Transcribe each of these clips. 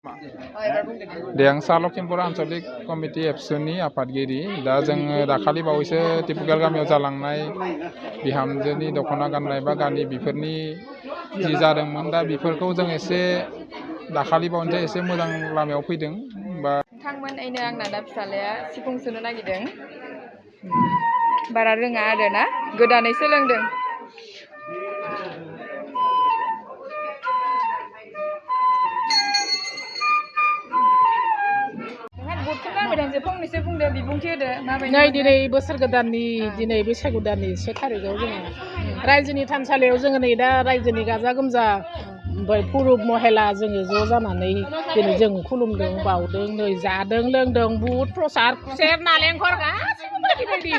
आं सा लखिमपुर आन्चलिक कमिटि एबसुनि आफादगिरि दा जोङो दाखालि बावैसो टिपुगेल गामियाव जालांनाय बिहामजोनि दख'ना गाननाय बा गानि बेफोरनि जि जादोंमोन दा बेफोरखौ जों एसे दाखालि बावैसो एसे मोजां लामायाव फैदों बा नोंथांमोन ऐनो आंना दा फिसालाया सिफुं सुनो नागिरदों बारा रोङा आरोना गोदानै सोलोंदों नै दिनै बोसोर गोदाननि दिनै बैसागु दाननि 1 थारिखआव जोङो रायजोनि थानसालियाव जोङो नै दा रायजोनि गाजा गोमजा पुरुब महिला जोङो ज' जानानै दिनै जों खुलुमदों बावदों नै जादों लोंदों बुट प्रसाद खुसेर नालेंखर गासैबो बायदि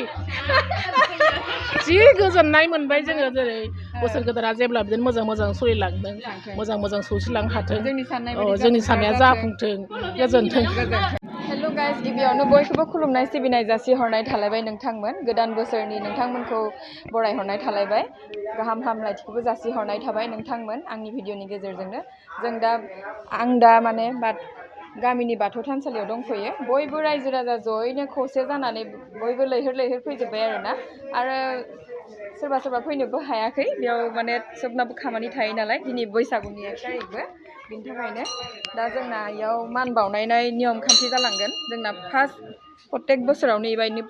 जि गोजोननाय मोनबाय जोङो जेरै बोसोर गोदाना जेब्ला बिदिनो मोजां मोजां सोलिलांदों मोजां मोजां सौसिलांनो हाथों जोंनि साननाया जाफुंथों गोजोनथों हेलो गाइस गिबियावनो बयखौबो खुलुमनाय सिबिनाय जासिहरनाय थालायबाय नोंथांमोन गोदान बोसोरनि नोंथांमोनखौ बरायहरनाय थालायबाय गाहाम हामलायथिखौबो जासिहरनाय थाबाय नोंथांमोन आंनि भिडिअनि गेजेरजोंनो आं दा माने गामिनि बाथौ थानसालियाव दंफैयो बयबो रायजो राजा जयैनो खौसे जानानै बयबो लैहोर लैहोर फैजोब्बाय आरोना आरो सोरबा सोरबा फैनोबो हायाखै बेयाव माने सोबनाबो खामानि थायो नालाय दिनै बैसागुनि 1 तारिखबो बिनि थाखायनो दा जोंना इयाव मान बावनायनाय नियम खान्थि जालांगोन जोंना फार्स्ट प्रत्येक बोसोरावनो बेबायदिनो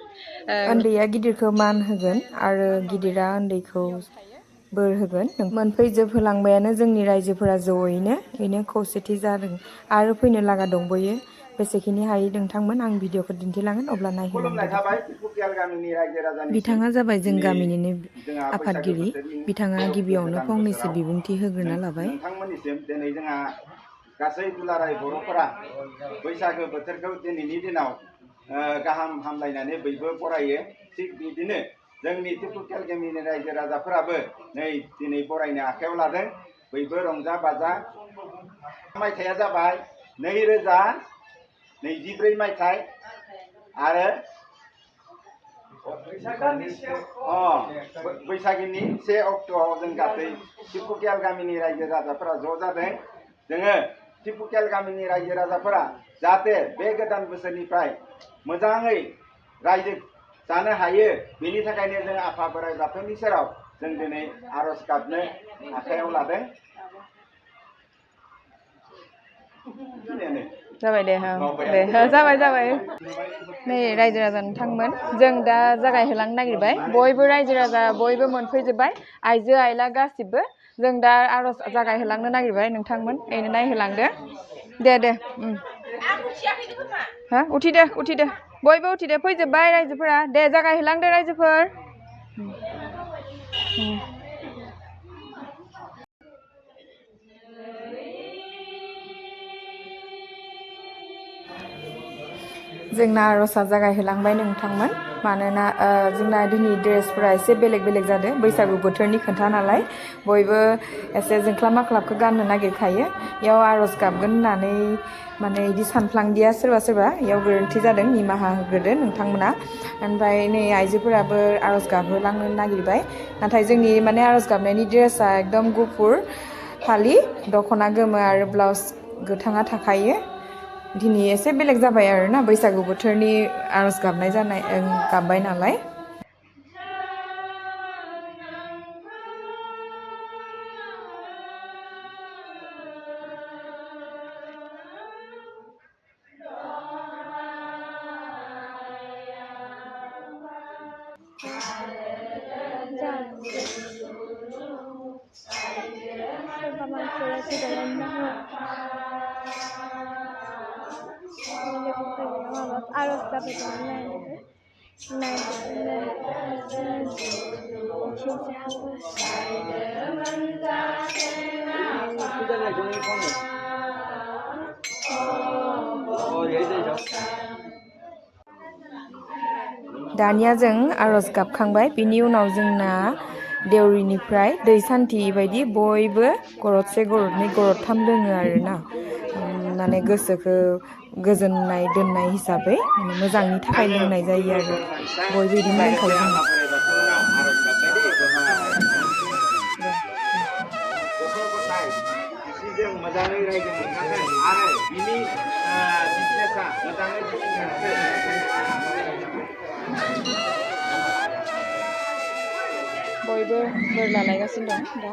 उन्दैया गिदिरखौ मान होगोन आरो गिदिरा उन्दैखौ बोर होगोन मोनफैजोबहोलांबायानो जोंनि रायजोफोरा जयैनो खौसेथि जादों आरो फैनो लागा दंबोयो बेसेखिनि हायो नोंथांमोन आं भिडिअखौ दिन्थिलांगोन अब्ला नायहोलांदो बिथाङा जाबाय जों गामिनिनो आफादगिरि बिथाङा गिबियावनो फंनैसो बिबुंथि होग्रोना लाबाय नोंथांमोननिसिम दिनै जोंहा गासै दुलाराय बर'फोरा बैसागो बोथोरखौ दिनैनि दिनाव गाहाम हामलायनानै बयबो बरायो थिग बिदिनो जोंनि टिपुगेल गामिनि रायजो राजाफोराबो नै दिनै बरायनो आखायाव लादों बयबो रंजा बाजा मायथाइया जाबाय 2024 मायथाइ आरो बैसागोनि 1 अक्ट'आव जों गासै टिपुगेल गामिनि रायजो राजाफोरा ज' जादों जोङो टिपुगेल गामिनि रायजो राजाफोरा जाहाथे बे गोदान बोसोरनिफ्राय मोजाङै रायजो जानो हायो बेनि थाखायनो जों आफा बोराइ बाथौनि सेराव जों दिनै आर'ज गाबनो आखायाव लादों जाबाय दे जाबाय नै रायजो राजा नोंथांमोन जों दा जागायहोलांनो नागिरबाय बयबो रायजो राजा बयबो मोनफैजोब्बाय आइजो आइला गासिबो जों दा आर'ज जागायहोलांनो नागिरबाय नोंथांमोन एनो नायहोलांदो दे हा उथिदो बयबो उथिदो फैजोब्बाय रायजोफोरा दे जागायहोलांदो रायजोफोर जोंना आर'जआ जागायहोलांबाय नोंथांमोन मानोना जोंना दिनै ड्रेसफोरा एसे बेलेग बेलेग जादों बैसागु बोथोरनि खोथा नालाय बयबो एसे जोंख्ला माख्लाबखौ गाननो नागिरखायो इयाव आर'ज गाबगोन होननानै माने इदि सानफ्लांदिया सोरबा इयाव गोरोन्थि जादों निमाहा होग्रोदो नोंथांमोना ओमफ्राय नै आइजोफोराबो आर'ज गाबहोलांनो नागिरबाय नाथाय जोंनि माने आर'ज गाबनायनि ड्रेसा एकदम गुफुर फालि दख'ना गोमो आरो ब्लाउस गोथाङा थाखायो दिनै एसे बेलेग जाबाय आरोना बैसागु बोथोरनि आर'ज गाबबाय नालाय दानिया जों आर'ज गाबखांबाय बिनि उनाव जोंना देउरिनिफ्राय दै सान्थि बायदि बयबो गरदसे गरदनै गरदथाम लोङो आरोना माने गोसोखौ गोजोननाय दोननाय हिसाबै माने मोजांनि थाखाय लोंनाय जायो आरो बयबो बिदिनो लोंखायो जों मोजाङै रायजो मोनखागोन आरो बिनि बिजनेसा मोजाङै गिदिंथों। बयबो बोर लालायगासिनो दं दा।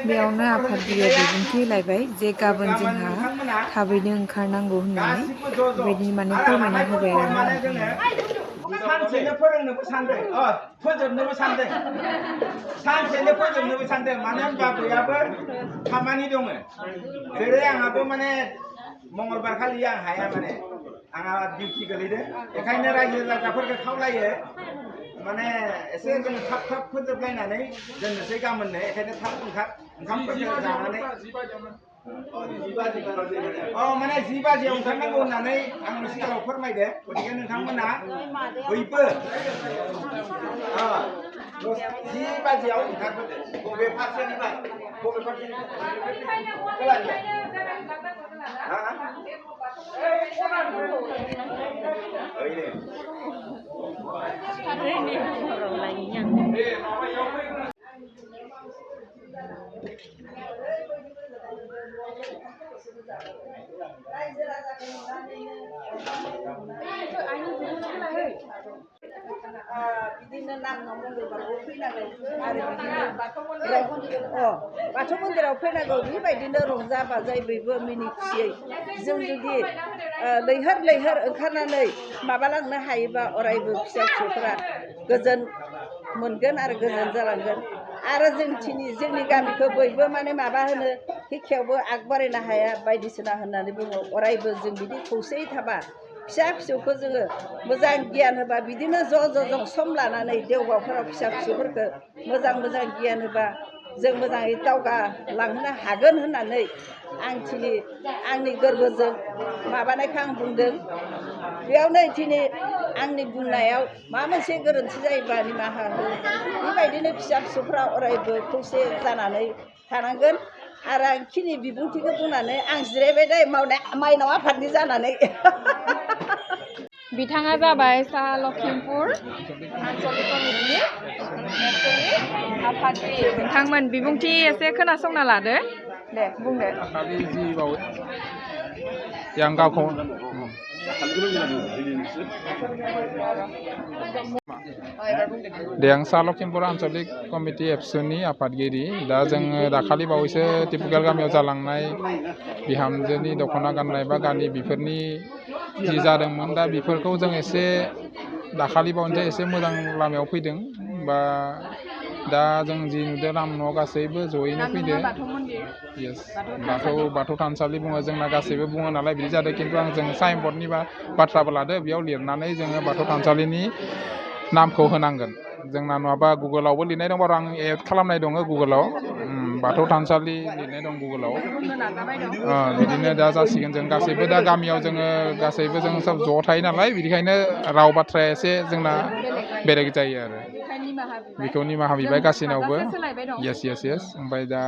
बेयावनो आफादगिरिया बिबुंथि होलायबाय जे गाबोन जोंहा थाबैनो ओंखारनांगौ होननानै बेबायदि माने फोरमायना होबाय आरोना। सानसेनो फोरोंनोबो सानदों फोजोबनोबो सानदों सानसेनो फोजोबनोबो सानदों मानो होनबा बयहाबो खामानि दङ जेरै आंहाबो माने मंगलबार खालि आं हाया माने आंहा डिउटि गोलैदों बेखायनो रायजो राजाफोरखौ खावलायो माने एसे जों थाब थाब फोजोबलायनानै दोननोसै गाबोननो बेखायनो थाब ओंखामफोरखौ जानानै माने 10 बाजियाव ओंखारनांगौ होननानै आंनि सिगाङाव फोरमायदो गतिके नोंथांमोना बयबो 10 बाजियाव ओंखारबोदो बबे फारसेनिफ्राय बिदिनो नाम मंगलबाराव फैनांगौ आरो बिदिनो बाथौ मन्दिराव फैनांगौ बेबायदिनो रंजा बाजायै बयबो मिनि खुसियै जों जुदि लैहोर ओंखारनानै माबालांनो हायोबा अरायबो फिसा फिसौफोरा गोजोन मोनगोन आरो गोजोन जालांगोन आरो जोंनि गामिखौ बयबो माने माबा होनो हिखायावबो आग बारायनो हाया बायदिसिना होननानै बुङो अरायबो जों बिदि खौसेयै थाबा फिसा फिसौखौ जोङो मोजां गियान होबा बिदिनो ज' सम लानानै देवबावफोराव फिसा फिसौफोरखौ मोजां गियान होबा जों मोजाङै दावगालांहोनो हागोन होननानै आंनि गोरबोजों माबानायखौ आं बुंदों बेयावनो दिनै आंनि बुंनायाव माबा मोनसे गोरोन्थि जायोबा निमाहा हो बेबायदिनो फिसा फिसौफ्रा अरायबो खौसे जानानै थानांगोन आरो आं खिनि बिबुंथिखौ बुंनानै आं जिरायबाय दे माइनाव आफादनि जानानै बिथाङा जाबाय साहा लखिमपुर आनसलिक कमिटिनि आफादगिरि नोंथांमोन बिबुंथि एसे खोनासंना लादो दे बुंदो दाखालि जि बावै आं गावखौ दे आं साहा लखिमपुर आनसलिक कमिटि एबसुनि आफादगिरि दा जोङो दाखालि बावैसो टिपुकेल गामियाव जालांनाय बिहामजोनि दख'ना गाननाय बा गानि बेफोरनि जि जादोंमोन दा बेफोरखौ जों एसे दाखालि बावैसो एसे मोजां लामायाव फैदों बा दा जों जि नुदों राम न' गासैबो जयैनो फैदों येस बाथौ थानसालि बुङो जोंना गासैबो बुङो नालाय बिदि जादों खिन्थु आं जों साइन बर्डनि बाथ्राबो लादो बेयाव लिरनानै जोङो बाथौ थानसालिनि नामखौ होनांगोन जोंना नङाबा गुगोलावबो लिरनाय दं बार' आं एड खालामनाय दङ गुगोलाव बाथौ थानसालि लिरनाय दं गुगोलाव बिदिनो दा जासिगोन जों गासैबो दा गामियाव जोङो गासैबो जों सब ज' थायो नालाय बिनिखायनो राव बाथ्राया एसे जोंना बेलेग जायो आरो बेखौ निमाहा बिबाय गासैनावबो येस ओमफ्राय दा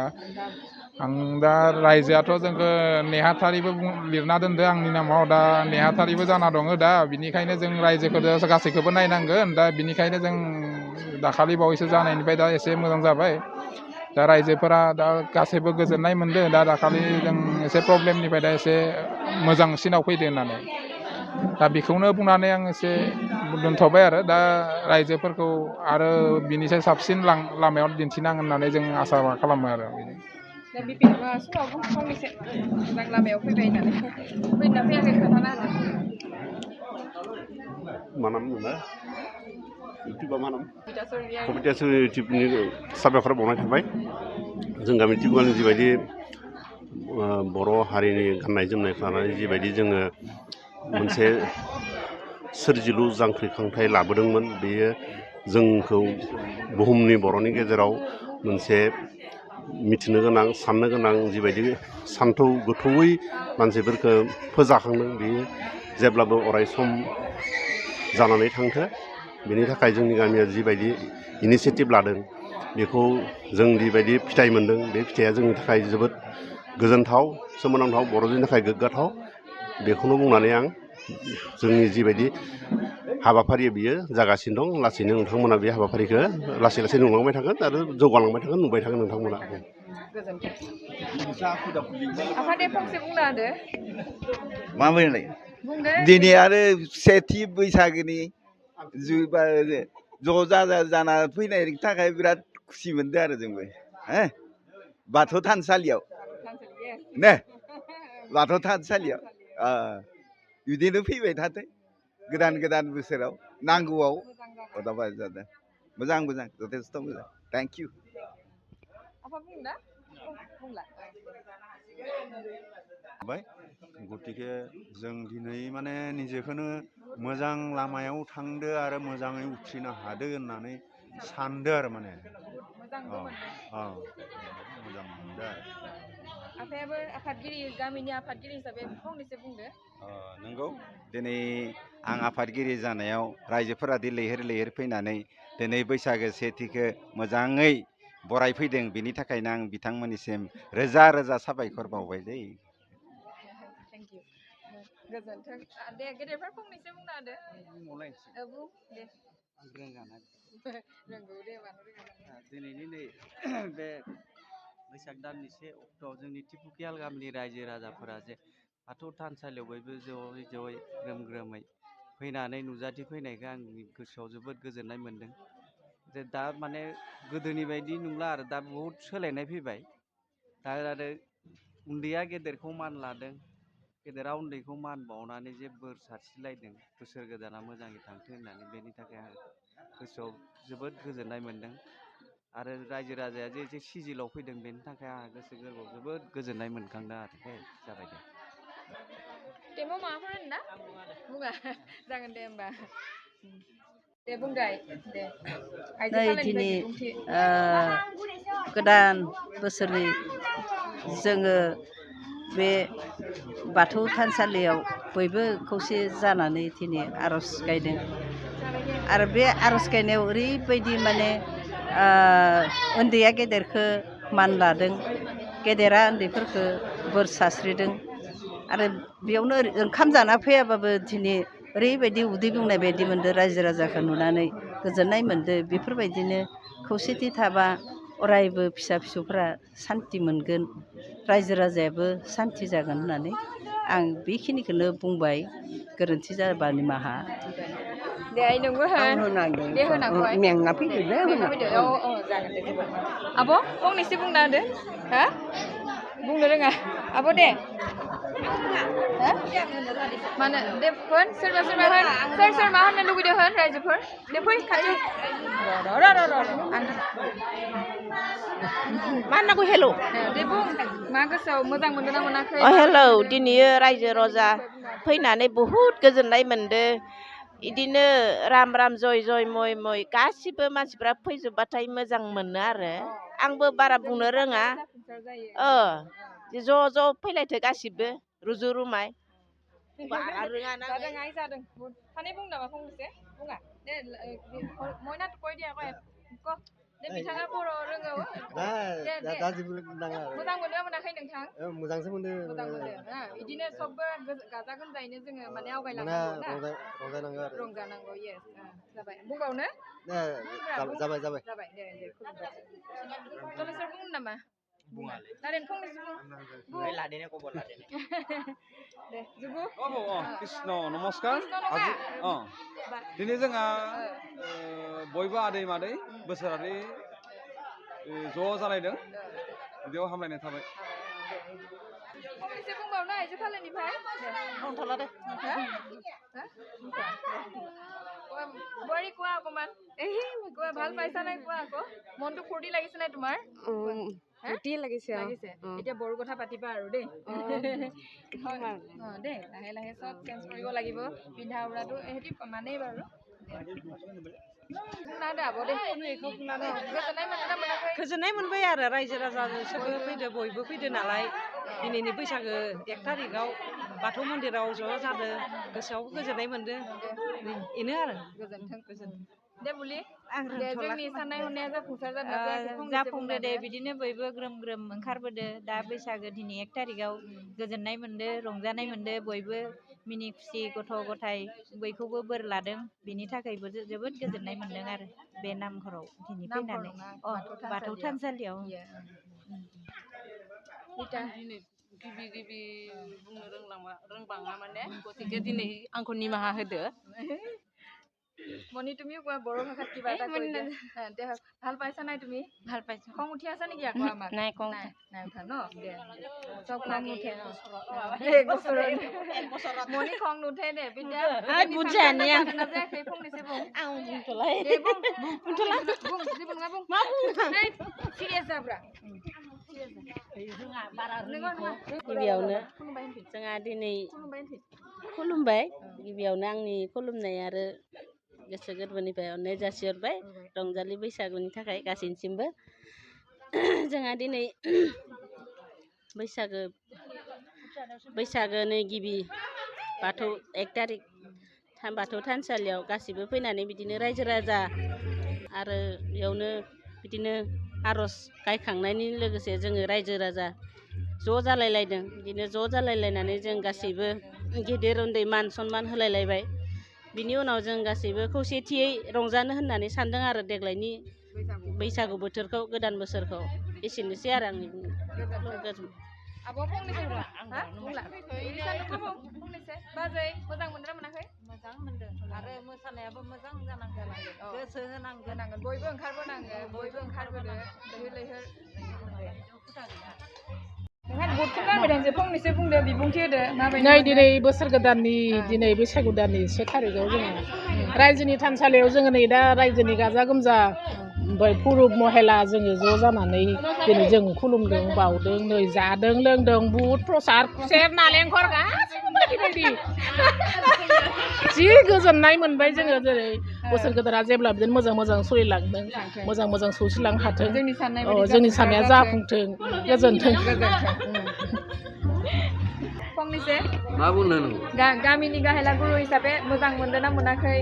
आं दा रायजोआथ' जोंखौ नेहाथारिबो लिरना दोनदो आंनि नामाव दा नेहाथारिबो जाना दङ दा बिनिखायनो जों रायजोखौ गासैखौबो नायनांगोन दा बिनिखायनो जों दाखालि बावैसो जानायनिफ्राय दा एसे मोजां जाबाय दा रायजोफोरा दा गासैबो गोजोननाय मोनदों दा दाखालि जों एसे प्रब्लेमनिफ्राय दा एसे मोजांसिनाव फैदो होननानै दा बेखौनो बुंनानै आं एसे दोनथ'बाय आरो दा रायजोफोरखौ आरो बिनिसाय साबसिन लामायाव दिन्थिनांगोन होननानै जों आसा खालामो आरो मोजां लामायाव फैबाय होननानै फैना फैयाखै खोन्थाना मा नाम मोना इउटुबा मा नाम कमिटियासो इउटुबनि साबायखर बावनाय थाबाय जों गामि टिपुगालनि जिबायदि बर' हारिनि गाननाय जोमनायखौ लानानै जिबायदि जोङो मोनसे सोरजिलु जांख्रिखांथाय लाबोदोंमोन बेयो जोंखौ बुहुमनि बर'नि गेजेराव मोनसे मिथिनो गोनां साननो गोनां जिबायदि सान्थौ गोथौयै मानसिफोरखौ फोजाखांदों बेयो जेब्लाबो अराय सम जानानै थांथो बेनि थाखाय जोंनि गामिया जिबायदि इनिसियेटिभ लादों बेखौ जों जिबायदि फिथाइ मोन्दों बे फिथाइया जोंनि थाखाय जोबोद गोजोनथाव सोमोनांथाव बर'नि थाखाय गोग्गाथाव बेखौनो बुंनानै आं जोंनि जिबायदि हाबाफारि बियो जागासिनो दं लासैनो नोंथांमोना बे हाबाफारिखौ लासै लासै नुलांबाय थागोन आरो जौगालांबाय थागोन नुबाय थागोन नोंथांमोना आफादे फंसे बुंना होदो माबोरै दिनै आरो सेथि बैसागोनि ज' जाना फैनायनि थाखाय बिराद खुसि मोनदों आरो जोंबो बाथौ थानसालियाव ने बाथौ थानसालियाव बिदिनो फैबाय थाथो गोदान बोसोराव नांगौआव जादों मोजां जथेस्थ' मोजां थेंक इउ गतिके जों दिनै माने निजेखौनो मोजां लामायाव थांदो आरो मोजाङै उथ्रिनो हादो होननानै सानदो आरो माने मोजां मोनदो आरो आफायाबो आफादगिरि गामिनि आफादगिरि हिसाबै फंनैसो बुंदो नंगौ दिनै आं आफादगिरि जानायाव रायजोफोरादि लैहोर फैनानै दिनै बैसागो सेथिखौ मोजाङै बरायफैदों बेनि थाखायनो आं बिथांमोननिसिम रोजा साबायखर बावबाय दे गोजोन्थों दे गेदेरफोर फंनैसो बुंना होदो बुं दे रोंगौ दे दिनैनि नै बे बैसाग दाननि 1 अक्ट'आव जोंनि टिपुकियाल गामिनि रायजो राजाफोरा जे बाथौ थानसालियाव बयबो जयै ग्रोमै फैनानै नुजाथिफैनायखौ आंनि गोसोआव जोबोद गोजोननाय मोन्दों जे दा माने गोदोनि बायदि नंला आरो दा बहुद सोलायनाय फैबाय दा आरो उन्दैया गेदेरखौ मान लादों गेदेरा उन्दैखौ मान बावनानै जे बोर सारस्रिलायदों बोसोर गोदाना मोजाङै थांथों होननानै बेनि थाखाय आं गोसोआव जोबोद गोजोननाय मोन्दों आरो रायजो राजाया जे एसे सिजिलाव फैदों बेनि थाखाय आंहा गोसो गोरबोआव जोबोद गोजोननाय मोनखांदों आरो जाबाय दे टेमाव माबाफोर होनना बुङा जागोन दे होमबा दे बुंदाय दे नै दिनै गोदान बोसोरनि जोङो बे बाथौ थानसालियाव बयबो खौसे जानानै दिनै आर'ज गायदों आरो बे आर'ज गायनायाव ओरैबायदि माने उन्दैया गेदेरखौ मान लादों गेदेरा उन्दैफोरखौ बोर सास्रिदों आरो बेयावनो ओंखाम जाना फैयाबाबो दिनै ओरैबायदि उदै बुंनाय बायदि मोन्दों रायजो राजाखौ नुनानै गोजोननाय मोन्दों बेफोरबायदिनो खौसेथि थाबा अरायबो फिसा फिसौफ्रा सान्थि मोनगोन रायजो राजायाबो सान्थि जागोन होननानै आं बेखिनिखौनो बुंबाय गोरोन्थि जाबा निमाहा दे आइ नोंबो होन दे होनांगौहाय मेंना फैदो जागोन दे जेबो नङा आब' फंनैसो बुंना होदो हा बुंनो रोङा आब' दे मानो दे होन सोरबा सोरबा होन सोर मा होननो लुगैदों होन रायजोफोर दे फै खाथियाव मा होननांगौ हेलौ दे बुं मा गोसोआव मोजां मोनदों ना मोनाखै हेलौ दिनै रायजो राजा फैनानै बहुद गोजोननाय मोनदों इदिनो राम राम जय जय मय मय गासिबो मानसिफ्रा फैजोबबाथाय मोजां मोनो आरो आंबो बारा बुंनो रोङा ज' ज' फैलायथो गासिबो रुजु रुमाय बारा रोङा जादों आइ जादों सानै बुं नामा फंनैसो बुङा दे मयना कय दे आगै क दे बिथाङा बर' रोङो मोजां मोनदों मोनाखै नोंथां मोजांसो मोनदों बिदिनो सबबो गाजा गोमजायैनो जोङो माने आवगायलांनांगौ ना रंजानांगौ येस जाबाय बुंबावनो जाबाय जाबाय दे खुलुमबाय सोर बुंनो नामा लादेन फंनैसो बुं लादेने खबर लादेने दे जुगु कृष्ण नमस्कार दिनै जोंहा बयबो आदै मादै बोसोरारि ज' जालायदों बेयाव हामलायनाय थाबाय फंनैसो बुंबावनो आइजो फालोनिफ्राय बुंथ'ला दे বোৱাৰী কোৱা অকমান কোৱা ভাল পাইছা নাই কোৱা আকৌ মনটো ফূৰ্তি লাগিছে নাই তোমাৰ ফূৰ্তি লাগিছে এতিয়া বড়ো কথা পাতিবা আৰু দেই দেই লাহে লাহে চব চেঞ্জ কৰিব লাগিব পিন্ধা উৰাটো এহেঁতি মানেই বাৰু गोजोननाय मोनबाय आरो रायजो राजा सबो फैदो बयबो फैदो नालाय दिनैनि बैसागो 1 थारिखआव बाथौ मन्दिराव ज' जादों गोसोआव गोजोननाय मोनदों बेनो आरो गोजोनथों दे बुलि दे जोंनि साननाय हनाया जाफुंसार जादों जाफुंदो दे बिदिनो बयबो ग्रोम ग्रोम ओंखारबोदो दा बैसागो दिनै 1 थारिखआव गोजोननाय मोनदो रंजानाय मोनदो बयबो मिनि खुसि गथ' गथाय बयखौबो बोर लादों बिनि थाखायबो जोबोद गोजोननाय मोनदों आरो बे नामघराव दिनै फैनानै बाथौ थानसालियाव गिबि गिबि बुंनो रोंबाङा माने गतिके दिनै आंखौ निमाहा होदो মনি তুমিও কোৱা বড়ো ভাষাত কিবা এটা কৈ দিয়া দে ভাল পাইছা নাই তুমি ভাল পাইছো খং উঠি আছা নেকি আকৌ আমাক নাই খং নাই উঠা ন দে চব খং উঠে এক বছৰত মনি খং নুঠে দে বিদ্যা আই বুঝা নিয়া নাযায় সেই ফংনিছে বুং আউ বুংতলাই দে বুং বুংতলা বুং জীবন গা বুং মা বুং নাই সিরিয়াস जाब्रा गिबियावनो जोंहा दिनै खुलुमबाय गिबियावनो आंनि खुलुमनाय आरो गोसो गोरबोनिफ्राय अननाय जासिहरबाय रंजालि बैसागुनि थाखाय गासैनिसिमबो जोंहा दिनै बैसागोनि गिबि बाथौ 1 थारिख बाथौ थानसालियाव गासिबो फैनानै बिदिनो रायजो राजा आरो बेयावनो बिदिनो आर'ज गायखांनायनि लोगोसे जोङो रायजो राजा ज' जालायलायदों बिदिनो ज' जालायलायनानै जों गासैबो गेदेर उन्दै मान सनमान होलायलायबाय बिनि उनाव जों गासैबो खौसेथियै रंजानो होननानै सानदों आरो देग्लायनि बैसागु बोथोरखौ गोदान बोसोरखौ एसेनोसै आरो आंनि आब' फंनैसो बुंला फंनैसो बाजै मोजां मोनदोंना मोनाखै मोजां मोनदों आरो मोसानायाबो मोजां जानांगोन गोसो होनांगोन बयबो ओंखारबोनांगोन बयबो ओंखारबोदो लैहोर लैहोर नोंहा बुटखौ गानबाय थांसै फंनैसो बुंदो बिबुंथि होदो माबायदि नै दिनै बोसोर गोदाननि दिनै बैसागु दाननि 1 थारिखआव जोङो रायजोनि थानसालियाव जोङो नै दा रायजोनि गाजा गोमजा पुरुब महिला जोङो ज' जानानै दिनै जों खुलुमदों बावदों नै जादों लोंदों बुट प्रसाद खुसेर नालेंखर गासिबो बायदि बायदि जि गोजोननाय मोनबाय जोङो जेरै बोसोर गोदाना जेब्ला बिदिनो मोजां मोजां सोलिलांदों मोजां मोजां सौसिलांनो हाथों जोंनि साननाया जाफुंथों गोजोनथों फंनैसो मा बुंनो नों गामिनि गाहेला गुरु हिसाबै मोजां मोनदों ना मोनाखै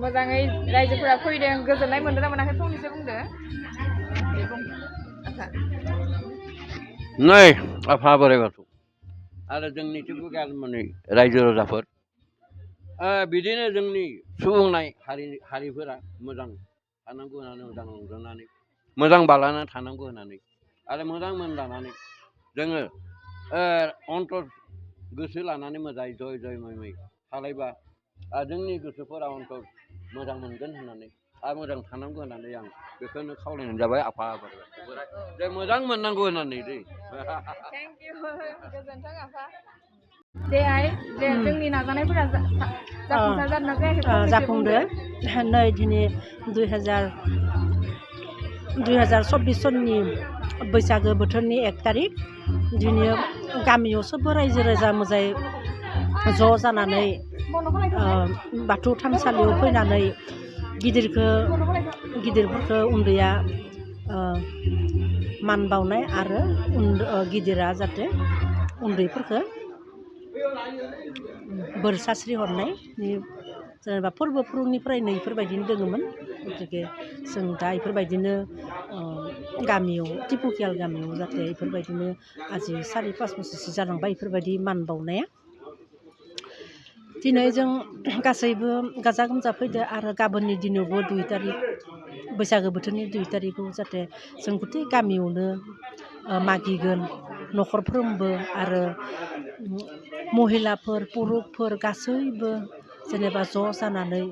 मोजाङै रायजोफोरा फैदों गोजोननाय मोनदों ना मोनाखै फंनैसो बुंदो नै आफा बोराइ बाथौ आरो जोंनि टिपुगालनि रायजो राजाफोर बिदिनो जोंनि सुबुंनाय हारिफोरा मोजां थानांगौ होननानै मोजां रंजानानै मोजां बालाना थानांगौ होननानै आरो मोजां मोनलानानै जोङो अन्तर गोसो लानानै मोजाङै जय जय मै थालायबा जोंनि गोसोफोरा अन्तर मोजां मोनगोन होननानै आरो मोजां थानांगौ होननानै आं बेखौनो खावलायनाय जाबाय आफा बोराइ जों मोजां मोननांगौ होननानै दै थेंक इउ गोजोन्थों आफा दे आइ दे जोंनि नाजानायफोरा जाफुंसार जादोंना जायाखै जाफुंदो नै दिनै 2024 सननि बैसागो बोथोरनि 1 तारिख दिनै गामियाव सोबबो रायजो राजा मोजाङै ज' जानानै बाथौ थानसालियाव फैनानै गिदिरफोरखौ उन्दैया मान बावनाय आरो गिदिरा जाहाथे उन्दैफोरखौ बोर सास्रि हरनाय जेनेबा फोरबोफोरनिफ्रायनो इफोरबायदिनो दोङोमोन गतिके जों दा इफोरबायदिनो गामियाव टिपुकियाल गामियाव जाहाथे इफोरबायदिनो आजि 4-5 बोसोरसो जालांबाय इफोरबायदि मान बावनाया दिनै जों गासैबो गाजा गोमजा फैदो आरो गाबोननि दिनावबो 2 तारिख बैसागो बोथोरनि 2 तारिखआव जाहाथे जों गथै गामियावनो मागिगोन न'खरफ्रोमबो आरो महिलाफोर पुरुषफोर गासैबो जेनेबा ज' जानानै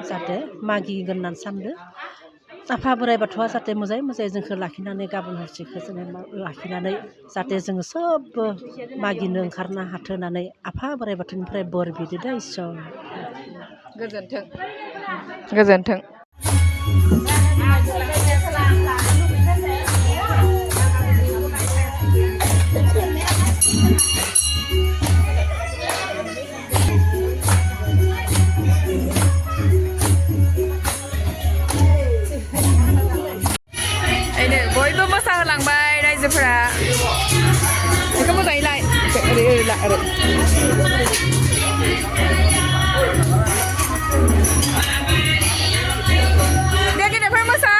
जाहाथे मागिगोन होननानै सानदों आफा बोराइ बाथौआ जाहाथे मोजाङै जोंखौ लाखिनानै गाबोन हरसेखौ जेनेबा लाखिनानै जाहाथे जोङो सबबो मागिनो ओंखारनो हाथों होननानै आफा बोराइ बाथौनिफ्राय बोर बिदो दा इसोर गोजोन्थों बयबो मोसाहोलांबाय रायजोफोरा बेखौ मोजाङै लाय ओरै दे गेदेरफोर मोसा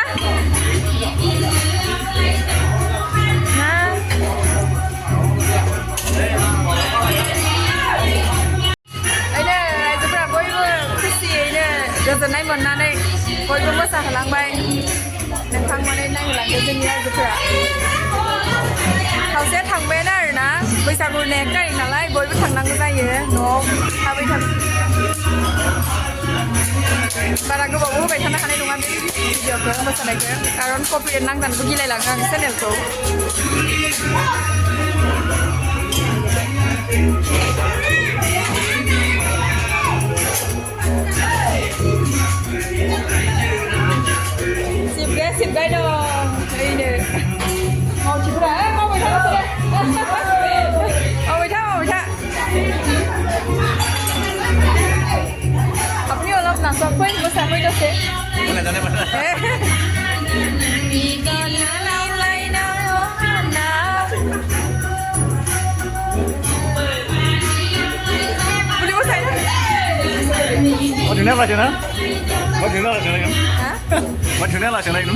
रायजोफोरा बयबो खुसियैनो गोजोननाय मोननानै बयबो मोसाहोलांबाय नोंथांमोनै नायहोलांदो जोंनि रायजोफोरा खावसेया थांबायानो आरोना बैसागुनि 1 तारिख नालाय बयबो थांनांगौ जायो न'आव थाबै बारा गोबावबो होबाय थानो हानाय नङा बे भिडिअखौ मोसानायखौ खारन कपिराइट नांजानोबो गिलायलाङो आं चेनेलखौ सिबबाय दं ओरैनो मावथिफोरा मावबाय था আপনি অলপ নাচক মোচাকৈ আছে Maksudnya lah cina? Maksudnya lah cina kan? Maksudnya lah cina itu?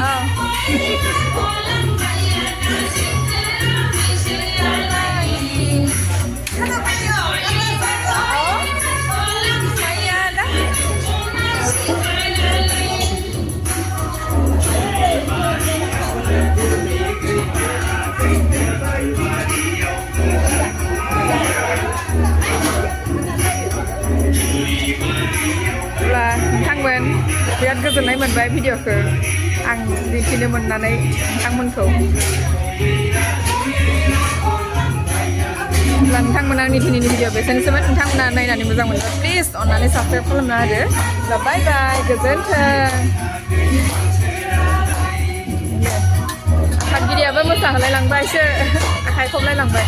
नोंथांमोन बिराद गोजोननाय मोनबाय भिडिअखौ आं दिन्थिनो मोननानै नोंथांमोनखौ नोंथांमोना आंनि दिनैनि भिडिअ बेसेनोसैमोन नोंथांमोना नायनानै मोजां मोनबा प्लिज अननानै साबस्क्राइब खालामना होदो बाय बाय गोजोन्थों आफादगिरियाबो मोसाहोलाय लांबायसो आखाइ खबलाय लांबाय